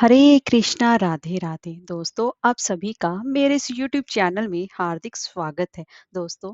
हरे कृष्णा राधे राधे दोस्तों, आप सभी का मेरे इस यूट्यूब चैनल में हार्दिक स्वागत है। दोस्तों,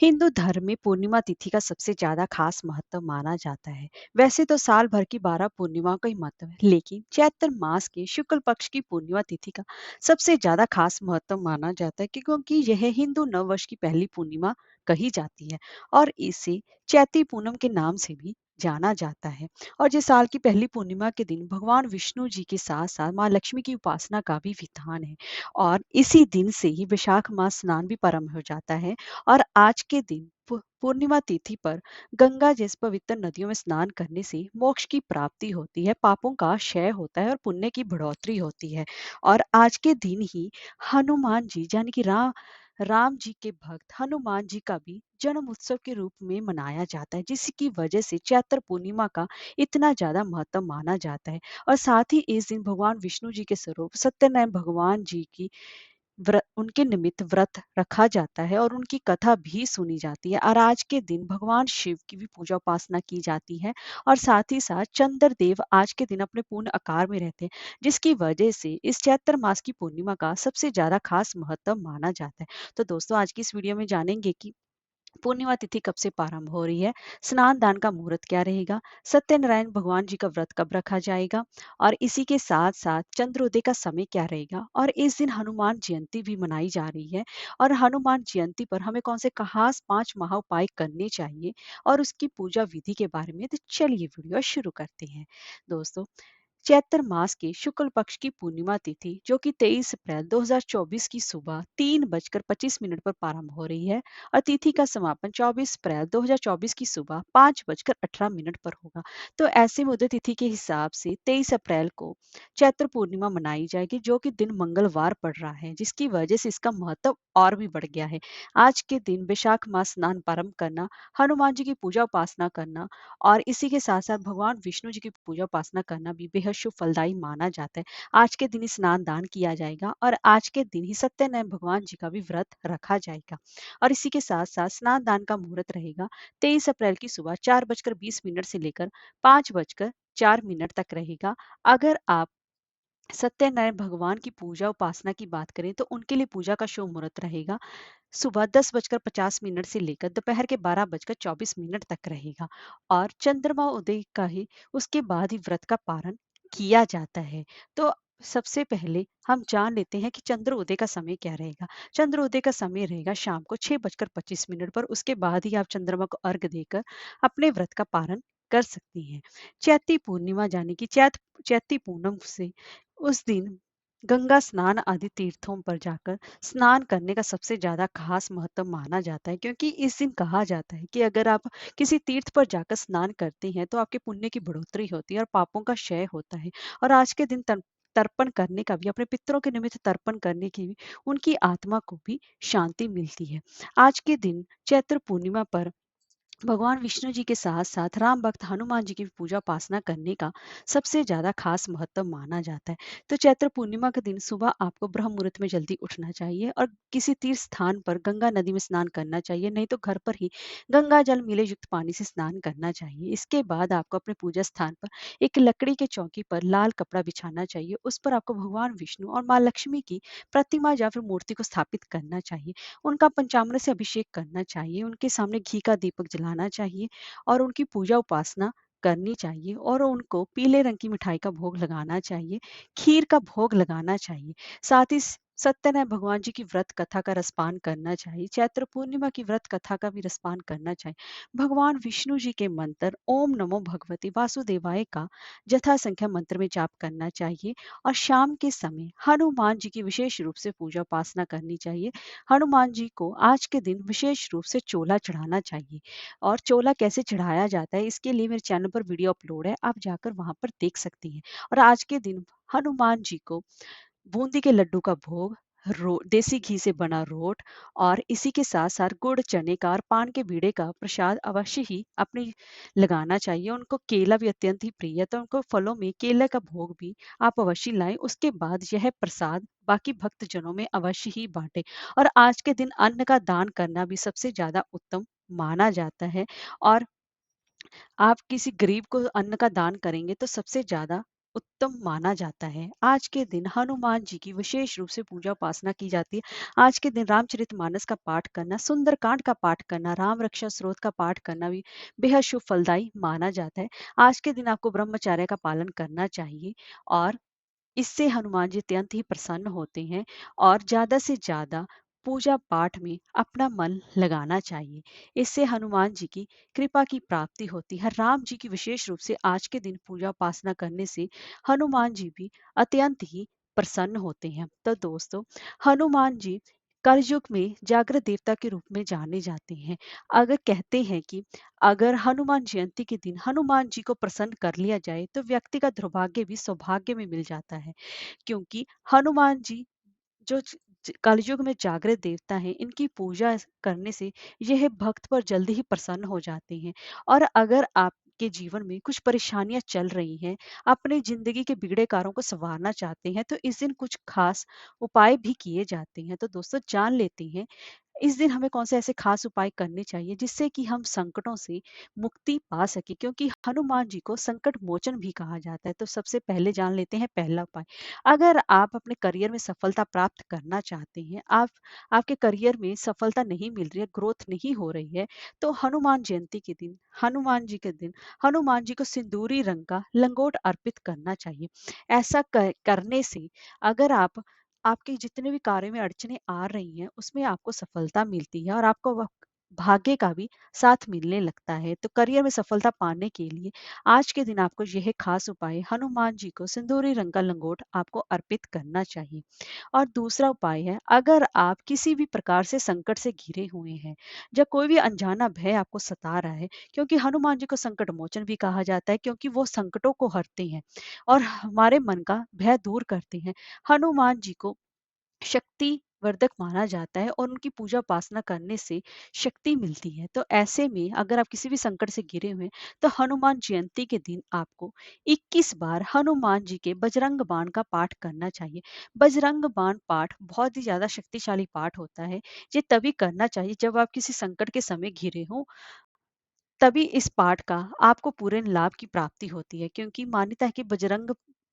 हिंदू धर्म में पूर्णिमा तिथि का सबसे ज्यादा खास महत्व माना जाता है। वैसे तो साल भर की 12 पूर्णिमा का ही महत्व है, लेकिन चैत्र मास के शुक्ल पक्ष की पूर्णिमा तिथि का सबसे ज्यादा खास महत्व माना जाता है क्योंकि यह हिंदू नव वर्ष की पहली पूर्णिमा कही जाती है और इसे चैती पूनम के नाम से भी जाना जाता है। और ये साल की पहली पूर्णिमा के दिन भगवान विष्णु जी के साथ साथ माँ लक्ष्मी की उपासना का भी विधान है। और इसी दिन से ही वैशाख मास स्नान भी प्रारंभ हो जाता है। और आज के दिन पूर्णिमा तिथि पर गंगा जैसे पवित्र नदियों में स्नान करने से मोक्ष की प्राप्ति होती है, पापों का क्षय होता है और पुण्य की बढ़ोतरी होती है। और आज के दिन ही हनुमान जी यानी कि राम जी के भक्त हनुमान जी का भी जन्म उत्सव के रूप में मनाया जाता है, जिसकी वजह से चैत्र पूर्णिमा का इतना ज्यादा महत्व माना जाता है। और साथ ही इस दिन भगवान विष्णु जी के स्वरूप सत्यनारायण भगवान जी की उनके निमित्त व्रत रखा जाता है और उनकी कथा भी सुनी जाती है। और आज के दिन भगवान शिव की भी पूजा उपासना की जाती है। और साथ ही साथ चंद्रदेव आज के दिन अपने पूर्ण आकार में रहते हैं, जिसकी वजह से इस चैत्र मास की पूर्णिमा का सबसे ज्यादा खास महत्व माना जाता है। तो दोस्तों, आज की इस वीडियो में जानेंगे कि पूर्णिमा तिथि कब से प्रारंभ हो रही है, स्नान दान का मुहूर्त क्या रहेगा, सत्यनारायण भगवान जी का व्रत कब रखा जाएगा, और इसी के साथ साथ चंद्रोदय का समय क्या रहेगा। और इस दिन हनुमान जयंती भी मनाई जा रही है। और हनुमान जयंती पर हमें कौन से खास 5 महा उपाय करने चाहिए और उसकी पूजा विधि के बारे में, तो चलिए वीडियो शुरू करते हैं। दोस्तों, चैत्र मास के शुक्ल पक्ष की पूर्णिमा तिथि जो कि 23 अप्रैल 2024 की सुबह 3:25 पर प्रारंभ हो रही है और तिथि का समापन 24 अप्रैल 2024 की सुबह 5:18 पर होगा। तो ऐसे में उदय तिथि के हिसाब से 23 अप्रैल को चैत्र पूर्णिमा मनाई जाएगी, जो कि दिन मंगलवार पड़ रहा है, जिसकी वजह से इसका महत्व और भी बढ़ गया है। आज के दिन वैशाख मास स्नान प्रारंभ करना, हनुमान जी की पूजा उपासना करना और इसी के साथ साथ भगवान विष्णु जी की पूजा उपासना करना भी बेहद शुभ फलदायी माना जाता है। आज के दिन ही स्नान दान किया जाएगा और आज के दिन ही सत्यनारायण भगवान जी का भी व्रत रखा जाएगा। और इसी के साथ साथ स्नान दान का मुहूर्त रहेगा 23 अप्रैल की सुबह 4:20 से लेकर 5:04 तक रहेगा। अगर आप सत्यनारायण भगवान की पूजा उपासना की बात करें तो उनके लिए पूजा का शुभ मुहूर्त रहेगा सुबह 10:50 से लेकर दोपहर के 12:24 तक रहेगा। और चंद्रमा उदय का ही उसके बाद ही व्रत का पारण किया जाता है। तो सबसे पहले हम जान लेते हैं कि चंद्र उदय का समय क्या रहेगा। चंद्र उदय का समय रहेगा शाम को 6:25 पर। उसके बाद ही आप चंद्रमा को अर्घ देकर अपने व्रत का पारण कर सकती हैं। चैती पूर्णिमा यानी कि चैती पूनम से उस दिन गंगा स्नान आदि तीर्थों पर जाकर स्नान करने का सबसे ज्यादा खास महत्व माना जाता है, क्योंकि इस दिन कहा जाता है कि अगर आप किसी तीर्थ पर जाकर स्नान करते हैं तो आपके पुण्य की बढ़ोतरी होती है और पापों का क्षय होता है। और आज के दिन तर्पण करने का भी, अपने पितरों के निमित्त तर्पण करने की भी उनकी आत्मा को भी शांति मिलती है। आज के दिन चैत्र पूर्णिमा पर भगवान विष्णु जी के साथ साथ राम भक्त हनुमान जी की पूजा उपासना करने का सबसे ज्यादा खास महत्व माना जाता है। तो चैत्र पूर्णिमा के दिन सुबह आपको ब्रह्म मुहूर्त में जल्दी उठना चाहिए और किसी तीर्थ स्थान पर गंगा नदी में स्नान करना चाहिए, नहीं तो घर पर ही गंगा जल मिले युक्त पानी से स्नान करना चाहिए। इसके बाद आपको अपने पूजा स्थान पर एक लकड़ी के चौकी पर लाल कपड़ा बिछाना चाहिए। उस पर आपको भगवान विष्णु और माँ लक्ष्मी की प्रतिमा या फिर मूर्ति को स्थापित करना चाहिए। उनका पंचामृत से अभिषेक करना चाहिए, उनके सामने घी का दीपक जलाना चाहिए और उनकी पूजा उपासना करनी चाहिए। और उनको पीले रंग की मिठाई का भोग लगाना चाहिए, खीर का भोग लगाना चाहिए। साथ ही सत्यनारायण भगवान जी की व्रत कथा का रसपान करना चाहिए, चैत्र पूर्णिमा की व्रत कथा का भी रसपान करना चाहिए। भगवान विष्णु जी के मंत्र ओम नमो भगवती वासुदेवाय का यथा संख्या मंत्र में जाप करना चाहिए। और शाम के समय हनुमान जी की विशेष रूप से पूजा उपासना करनी चाहिए। हनुमान जी को आज के दिन विशेष रूप से चोला चढ़ाना चाहिए। और चोला कैसे चढ़ाया जाता है इसके लिए मेरे चैनल पर वीडियो अपलोड है, आप जाकर वहां पर देख सकती हैं। और आज के दिन हनुमान जी को बूंदी के लड्डू का भोग, देसी घी से बना रोट और इसी के साथ साथ गुड़ चने का और पान के बीड़े का प्रसाद अवश्य ही अपने लगाना चाहिए। उनको केला भी अत्यंत ही प्रिय है, तो उनको फलों में केले का भोग भी आप अवश्य लाएं। उसके बाद यह प्रसाद बाकी भक्त जनों में अवश्य ही बांटे। और आज के दिन अन्न का दान करना भी सबसे ज्यादा उत्तम माना जाता है। और आप किसी गरीब को अन्न का दान करेंगे तो सबसे ज्यादा उत्तम माना जाता है। आज के दिन हनुमान जी की विशेष रूप से पूजा उपासना की जाती है। आज के दिन रामचरितमानस का पाठ करना, सुंदरकांड का पाठ करना, राम रक्षा स्तोत्र का पाठ करना भी बेहद शुभ फलदायी माना जाता है। आज के दिन आपको ब्रह्मचर्य का पालन करना चाहिए और इससे हनुमान जी अत्यंत ही प्रसन्न होते हैं और ज़्यादा से ज़्यादा पूजा पाठ में अपना मन लगाना चाहिए। इससे हनुमान जी की कृपा की प्राप्ति होती है। राम जी की विशेष रूप से आज के दिन पूजा उपासना करने से हनुमान जी भी अत्यंत ही प्रसन्न होते हैं। तो दोस्तों, हनुमान जी कलयुग में जागृत देवता के रूप में जाने जाते हैं। अगर कहते हैं कि अगर हनुमान जयंती के दिन हनुमान जी को प्रसन्न कर लिया जाए तो व्यक्ति का दुर्भाग्य भी सौभाग्य में मिल जाता है, क्योंकि हनुमान जी जो कलयुग में जागृत देवता हैं, इनकी पूजा करने से यह भक्त पर जल्दी ही प्रसन्न हो जाते हैं। और अगर आपके जीवन में कुछ परेशानियां चल रही हैं, अपनी जिंदगी के बिगड़े कार्यों को संवारना चाहते हैं, तो इस दिन कुछ खास उपाय भी किए जाते हैं। तो दोस्तों, जान लेते हैं इस दिन हमें कौन से ऐसे खास उपाय करने चाहिए जिससे कि हम संकटों से मुक्ति पा सके, क्योंकि हनुमान जी को संकट मोचन भी कहा जाता है। तो सबसे पहले जान लेते हैं पहला उपाय। अगर आप अपने करियर में सफलता प्राप्त करना चाहते हैं, आप आपके करियर में सफलता नहीं मिल रही है, ग्रोथ नहीं हो रही है, तो हनुमान जयंती के दिन हनुमान जी को सिंदूरी रंग का लंगोट अर्पित करना चाहिए। ऐसा करने से अगर आप आपके जितने भी कार्य में अड़चनें आ रही हैं, उसमें आपको सफलता मिलती है और आपको वह भाग्य का भी साथ मिलने लगता है। तो करियर में सफलता पाने के लिए आज के दिन आपको यह खास उपाय हनुमान जी को सिंदूरी रंग का लंगोट आपको अर्पित करना चाहिए। और दूसरा उपाय है, अगर आप किसी भी प्रकार से संकट से घिरे हुए हैं या कोई भी अनजाना भय आपको सता रहा है, क्योंकि हनुमान जी को संकट मोचन भी कहा जाता है, क्योंकि वो संकटों को हरते हैं और हमारे मन का भय दूर करते हैं। हनुमान जी को शक्ति वर्धक माना जाता है और उनकी पूजा उपासना करने से शक्ति मिलती है। तो ऐसे में अगर आप किसी भी संकट से घिरे हुए हैं, तो हनुमान जयंती के दिन आपको 21 बार हनुमान जी के बजरंग बाण का पाठ करना चाहिए। बजरंग बाण पाठ बहुत ही ज्यादा शक्तिशाली पाठ होता है। ये तभी करना चाहिए जब आप किसी संकट के समय घिरे हों, तभी इस पाठ का आपको पूर्ण लाभ की प्राप्ति होती है, क्योंकि मान्यता है कि बजरंग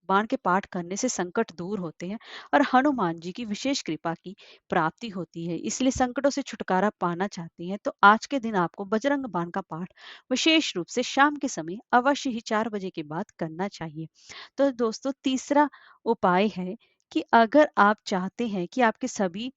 बाण के पाठ करने से संकट दूर होते हैं और हनुमान जी की विशेष कृपा की प्राप्ति होती है। इसलिए संकटों से छुटकारा पाना चाहती हैं तो आज के दिन आपको बजरंग बाण का पाठ विशेष रूप से शाम के समय अवश्य ही 4 बजे के बाद करना चाहिए। तो दोस्तों, तीसरा उपाय है कि अगर आप चाहते हैं कि आपके सभी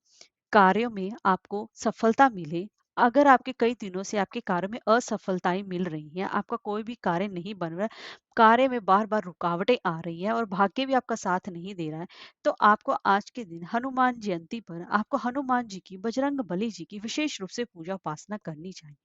कार्यों में आपको सफलता मिले, अगर आपके कई दिनों से आपके कार्य में असफलताएँ मिल रही हैं, आपका कोई भी कार्य नहीं बन रहा है, कार्य में बार-बार रुकावटें आ रही हैं और भाग्य भी आपका साथ नहीं दे रहा है, तो आपको आज के दिन हनुमान जयंती पर आपको हनुमान जी की, बजरंगबली जी की विशेष रूप से पूजा उपासना करनी चाहिए।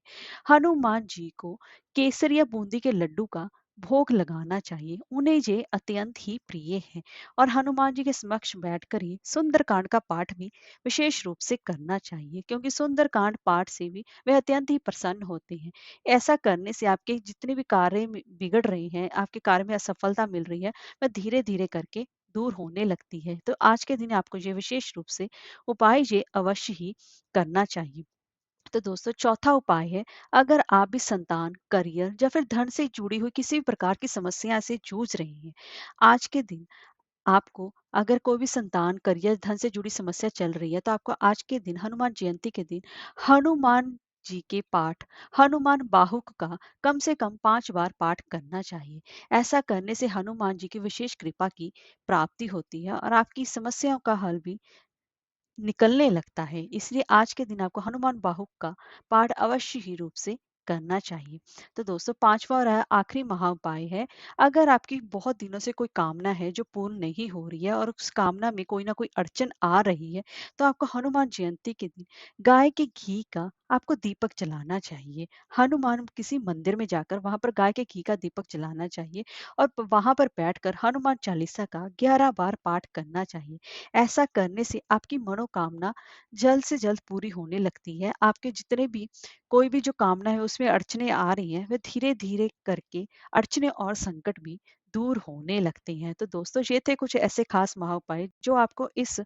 हनुमान जी को केसर या बूंदी के लड्डू का भोग लगाना चाहिए। उन्हें ये अत्यंत ही प्रिय है और हनुमान जी के समक्ष बैठकर ही सुंदरकांड का पाठ भी विशेष रूप से करना चाहिए, क्योंकि सुंदरकांड पाठ से भी वे अत्यंत ही प्रसन्न होते हैं। ऐसा करने से आपके जितने भी कार्य बिगड़ रहे हैं, आपके कार्य में असफलता मिल रही है, वह धीरे धीरे करके दूर होने लगती है। तो आज के दिन आपको ये विशेष रूप से उपाय ये अवश्य ही करना चाहिए। तो दोस्तों, चौथा उपाय है, अगर आप भी संतान, करियर या फिर धन से जुड़ी हुई किसी भी प्रकार की समस्या से जूझ रहे हैं, आज के दिन आपको अगर कोई भी संतान, करियर, धन से जुड़ी समस्या चल रही है, तो आपको आज के दिन हनुमान जयंती के दिन हनुमान जी के पाठ, हनुमान बाहुक का कम से कम 5 बार पाठ करना चाहिए। ऐसा करने से हनुमान जी की विशेष कृपा की प्राप्ति होती है और आपकी समस्याओं का हल भी निकलने लगता है। इसलिए आज के दिन आपको हनुमान बाहुक का पाठ अवश्य ही रूप से करना चाहिए। तो दोस्तों, पांचवा और आखिरी महा उपाय है, अगर आपकी बहुत दिनों से कोई कामना है जो पूर्ण नहीं हो रही है और उस कामना में कोई ना कोई अड़चन आ रही है, तो आपको हनुमान जयंती के दिन गाय के घी का आपको दीपक जलाना चाहिए। हनुमान किसी मंदिर में जाकर वहां पर गाय के घी का दीपक जलाना चाहिए और वहां पर बैठकर हनुमान चालीसा का 11 बार पाठ करना चाहिए। ऐसा करने से आपकी मनोकामना जल्द से जल्द पूरी होने लगती है। आपके जितने भी कोई भी जो कामना है उसमें अड़चने आ रही हैं, वह धीरे-धीरे करके अड़चने और संकट भी दूर होने लगते हैं। तो दोस्तों, ये थे कुछ ऐसे खास महाउपाय जो आपको इस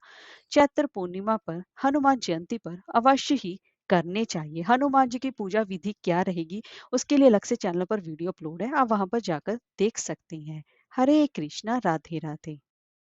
चैत्र पूर्णिमा पर, हनुमान जयंती पर अवश्य ही करने चाहिए। हनुमान जी की पूजा विधि क्या रहेगी, उसके लिए अलग से चैनल पर वीडियो अपलोड है, आप वहां पर जाकर देख सकते हैं। हरे कृष्णा, राधे राधे।